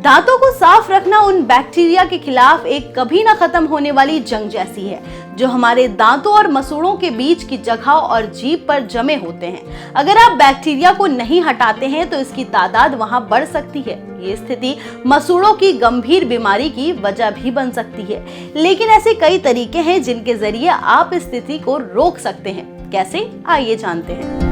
दांतों को साफ रखना उन बैक्टीरिया के खिलाफ एक कभी ना खत्म होने वाली जंग जैसी है जो हमारे दांतों और मसूड़ों के बीच की जगह और जीभ पर जमे होते हैं। अगर आप बैक्टीरिया को नहीं हटाते हैं तो इसकी तादाद वहां बढ़ सकती है। ये स्थिति मसूड़ों की गंभीर बीमारी की वजह भी बन सकती है। लेकिन ऐसे कई तरीके हैं जिनके जरिए आप इस स्थिति को रोक सकते हैं। कैसे, आइए जानते हैं।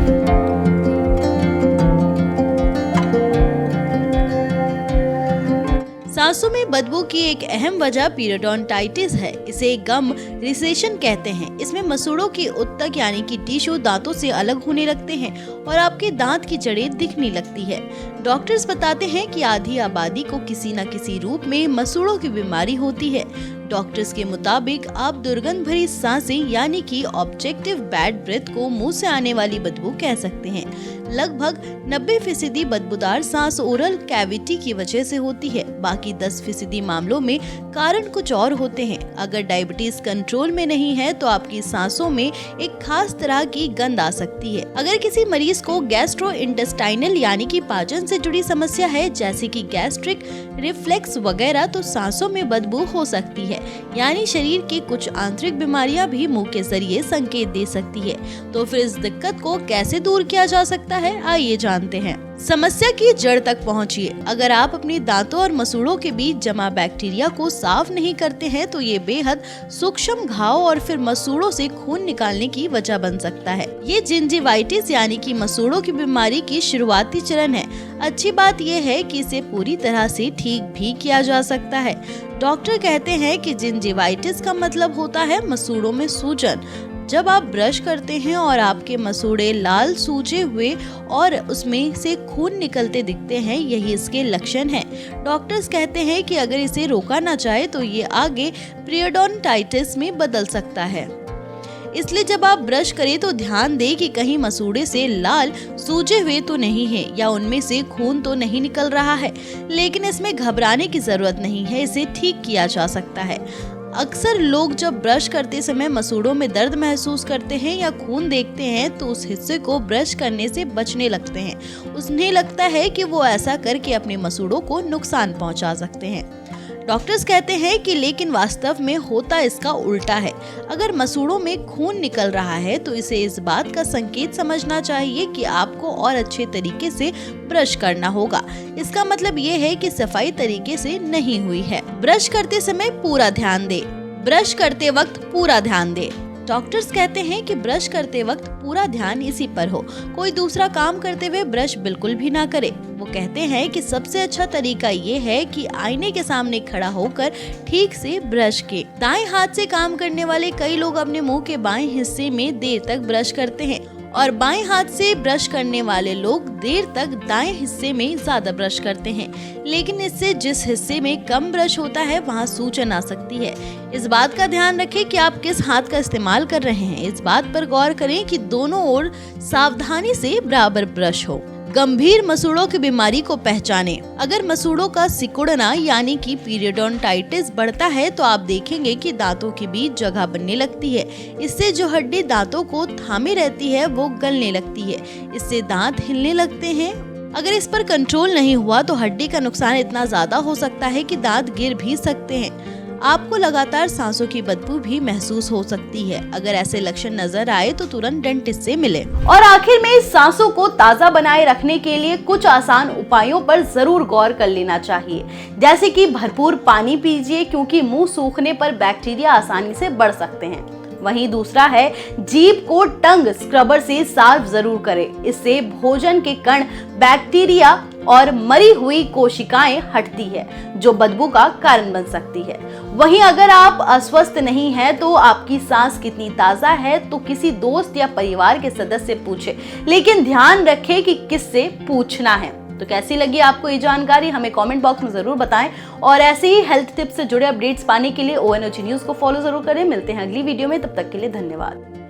सांसों में बदबू की एक अहम वजह पीरियोडोंटाइटिस है। इसे गम रिसेशन कहते हैं। इसमें मसूड़ों की उत्तक यानी कि टिश्यू दांतों से अलग होने लगते हैं और आपके दांत की जड़ें दिखने लगती है। डॉक्टर्स बताते हैं कि आधी आबादी को किसी न किसी रूप में मसूड़ों की बीमारी होती है। डॉक्टर्स के मुताबिक आप दुर्गंध भरी सांसें यानी कि ऑब्जेक्टिव बैड ब्रेथ को मुंह से आने वाली बदबू कह सकते हैं। लगभग 90% बदबूदार सांस ओरल कैविटी की वजह से होती है। बाकी 10% मामलों में कारण कुछ और होते हैं। अगर डायबिटीज कंट्रोल में नहीं है तो आपकी सांसों में एक खास तरह की गंध आ सकती है। अगर किसी मरीज को गैस्ट्रोइंटेस्टाइनल यानी कि पाचन से जुड़ी समस्या है जैसे कि गैस्ट्रिक रिफ्लेक्स वगैरह तो सांसों में बदबू हो सकती है। यानी शरीर की कुछ आंतरिक बीमारियां भी मुंह के जरिए संकेत दे सकती है। तो फिर इस दिक्कत को कैसे दूर किया जा सकता है, आइए जानते हैं। समस्या की जड़ तक पहुंचिए। अगर आप अपने दांतों और मसूड़ों के बीच जमा बैक्टीरिया को साफ नहीं करते हैं तो ये बेहद सूक्ष्म घाव और फिर मसूड़ों से खून निकालने की वजह बन सकता है। ये जिंजिवाइटिस यानी कि मसूड़ों की बीमारी की शुरुआती चरण है। अच्छी बात यह है कि इसे पूरी तरह से ठीक भी किया जा सकता है। डॉक्टर कहते हैं कि जिंजिवाइटिस का मतलब होता है मसूड़ों में सूजन। जब आप ब्रश करते हैं और आपके मसूड़े लाल सूजे हुए और उसमें से खून निकलते दिखते हैं, यही इसके लक्षण हैं। डॉक्टर्स कहते हैं कि अगर इसे रोका ना जाए तो ये आगे पीरियोडोंटाइटिस में बदल सकता है। इसलिए जब आप ब्रश करें तो ध्यान दें कि कहीं मसूड़े से लाल सूजे हुए तो नहीं है या उनमें से खून तो नहीं निकल रहा है। लेकिन इसमें घबराने की जरूरत नहीं है, इसे ठीक किया जा सकता है। अक्सर लोग जब ब्रश करते समय मसूड़ों में दर्द महसूस करते हैं या खून देखते हैं तो उस हिस्से को ब्रश करने से बचने लगते हैं। उन्हें लगता है कि वो ऐसा करके अपने मसूड़ों को नुकसान पहुंचा सकते हैं। डॉक्टर्स कहते हैं कि लेकिन वास्तव में होता इसका उल्टा है। अगर मसूड़ों में खून निकल रहा है तो इसे इस बात का संकेत समझना चाहिए कि आपको और अच्छे तरीके से ब्रश करना होगा। इसका मतलब ये है कि सफाई तरीके से नहीं हुई है। ब्रश करते समय पूरा ध्यान दे। ब्रश करते वक्त पूरा ध्यान दे। डॉक्टर्स कहते हैं कि ब्रश करते वक्त पूरा ध्यान इसी पर हो। कोई दूसरा काम करते हुए ब्रश बिल्कुल भी ना करे। वो कहते हैं कि सबसे अच्छा तरीका ये है कि आईने के सामने खड़ा होकर ठीक से ब्रश के। दाएं हाथ से काम करने वाले कई लोग अपने मुंह के बाएं हिस्से में देर तक ब्रश करते हैं और बाएं हाथ से ब्रश करने वाले लोग देर तक दाएं हिस्से में ज्यादा ब्रश करते हैं। लेकिन इससे जिस हिस्से में कम ब्रश होता है वहां सूजन आ सकती है। इस बात का ध्यान रखें कि आप किस हाथ का इस्तेमाल कर रहे हैं। इस बात पर गौर करें कि दोनों ओर सावधानी से बराबर ब्रश हो। गंभीर मसूड़ों की बीमारी को पहचानें। अगर मसूड़ों का सिकुड़ना यानी कि पीरियोडोंटाइटिस बढ़ता है तो आप देखेंगे कि दांतों के बीच जगह बनने लगती है। इससे जो हड्डी दांतों को थामे रहती है वो गलने लगती है। इससे दांत हिलने लगते हैं। अगर इस पर कंट्रोल नहीं हुआ तो हड्डी का नुकसान इतना ज्यादा हो सकता है कि दांत गिर भी सकते हैं। आपको लगातार सांसों की बदबू भी महसूस हो सकती है। अगर ऐसे लक्षण नजर आए तो तुरंत डेंटिस्ट से मिलें। और आखिर में सांसों को ताजा बनाए रखने के लिए कुछ आसान उपायों पर जरूर गौर कर लेना चाहिए। जैसे कि भरपूर पानी पीजिए क्योंकि मुंह सूखने पर बैक्टीरिया आसानी से बढ़ सकते हैं। वहीं दूसरा है जीभ को टंग स्क्रबर से साफ जरूर करें। इससे भोजन के कण, बैक्टीरिया और मरी हुई कोशिकाएं हटती है जो बदबू का कारण बन सकती है। वहीं अगर आप अस्वस्थ नहीं हैं तो आपकी सांस कितनी ताजा है तो किसी दोस्त या परिवार के सदस्य से पूछें। लेकिन ध्यान रखें कि किससे पूछना है। तो कैसी लगी आपको ये जानकारी, हमें कमेंट बॉक्स में जरूर बताएं। और ऐसे ही हेल्थ टिप्स से जुड़े अपडेट्स पाने के लिए ONOG न्यूज को फॉलो जरूर करें। मिलते हैं अगली वीडियो में, तब तक के लिए धन्यवाद।